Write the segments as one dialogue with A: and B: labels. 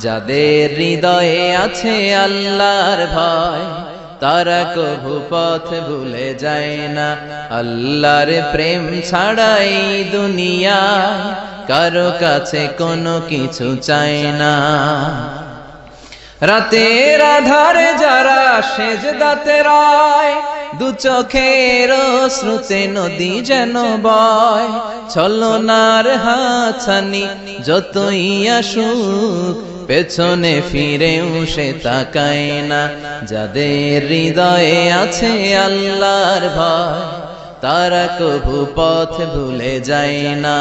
A: যাদের হৃদয়ে আছে আল্লাহর ভয় তারা কভু পথ ভুলে যায় না। আল্লাহর প্রেম ছাড়াই দুনিয়ায় কারো কাছে কোনো কিছু চায় না। রাতের আধারে যারা সেজদাতে রয়, দু চোখের শ্রুতে নদী যেন বয়। ছলনার হাতছানি যতই আসুক পেছনে ফিরেও সে তাকায় না। যাদের হৃদয়ে আছে আল্লাহর ভয় তারা কভু পথ ভুলে যায় না।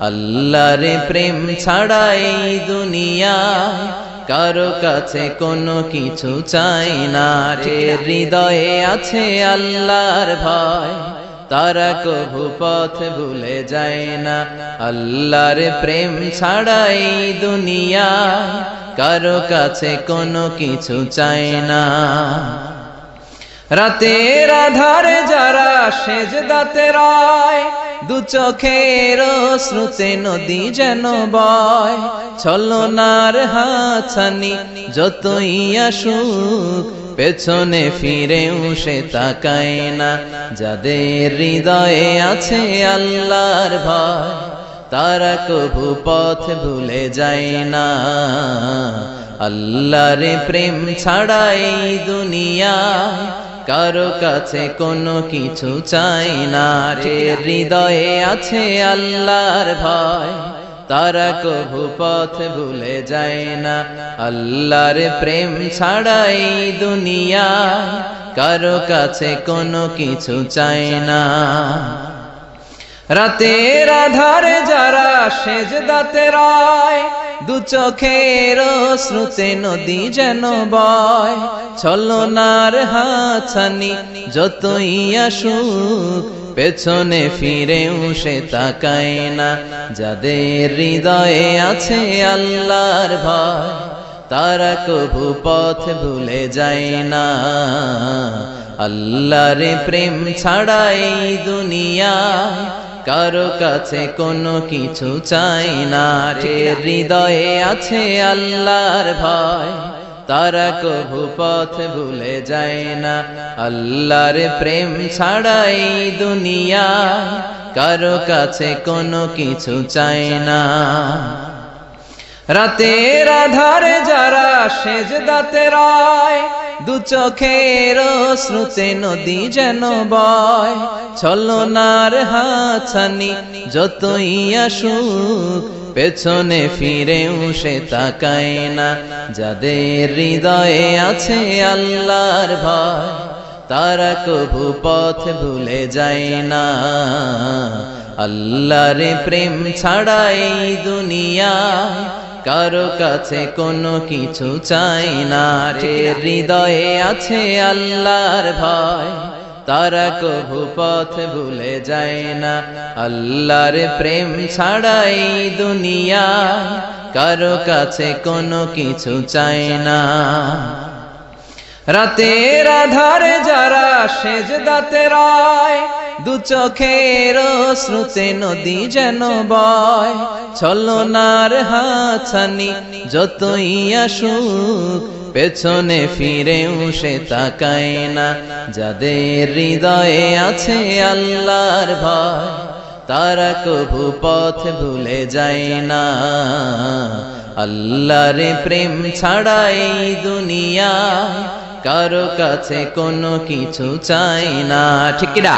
A: আল্লাহর প্রেম ছাড়াই দুনিয়ায় কারো কাছে কোনো কিছু চাই না। হৃদয়ে আছে আল্লাহর ভয় তারা কভু পথ ভুলে যায় না। আল্লাহর প্রেম ছাড়াই দুনিয়ায় কারো কাছে কোনো কিছু চাই না। রাতের আধারে যারা সেজদাতে রয়, দু চোখের শ্রুতে নদী যেন বয়। ছলনার হাতছানি যতই আসুক পেছনে ফিরেও সে তাকায় না। যাদের হৃদয়ে আছে আল্লাহর ভয় তারা কভু পথ ভুলে যায় না। আল্লাহর প্রেম ছাড়াই দুনিয়ায় কারো কাছে কোনো কিছু চাই না। হৃদয়ে আছে আল্লাহর ভয় তারা কভু পথ ভুলে যায় না। আল্লাহর প্রেম ছাড়াই দুনিয়ায় কারো কাছে কোনো কিছু চাই না। রাতের আধারে যারা সেজদাতে রয়, দু চোখের শ্রুতে নদী যেন বয়। ছলনার হাতছানি যতই আসুক পেছনে ফিরেও সে তাকায় না। যাদের হৃদয়ে আছে আল্লাহর ভয় তারা কভু পথ ভুলে যায় না। আল্লাহর প্রেম ছাড়াই দুনিয়ায় কারো কাছে কোনো কিছু চাই না। হৃদয়ে আছে আল্লাহর ভয় তারা কভু পথ ভুলে যায় না। আল্লাহর প্রেম ছাড়াই দুনিয়ায় কারো কাছে কোনো কিছু চাই না। রাতের আধারে যারা সেজদাতে রয়, দু চোখের শ্রুতে নদী যেন বয়। ছলনার হাতছানি যতই আসুক পেছনে ফিরেও সে তাকায় না। যাদের হৃদয়ে আছে আল্লাহর ভয় তারা কভু পথ ভুলে যায় না। আল্লাহর প্রেম ছাড়াই দুনিয়ায় কারো কাছে কোনো কিছু চাই না। হৃদয়ে আছে আল্লাহর ভয় তারা কভু পথ ভুলে যায় না। আল্লাহর প্রেম ছাড়াই দুনিয়ায় কারো কাছে কোনো কিছু চাই না। রাতের আধারে যারা সেজদাতে রয়, দু চোখের শ্রুতে নদী যেন বয়। ছলনার হাতছানি যতই আসুক পেছনে ফিরেও সে তাকায় না। যাদের হৃদয়ে আছে আল্লাহর ভয় তারা কভু পথ ভুলে যায় না। আল্লাহর প্রেম ছাড়াই দুনিয়ায় কারো কাছে কোনো কিছু চাই না। ঠিক না?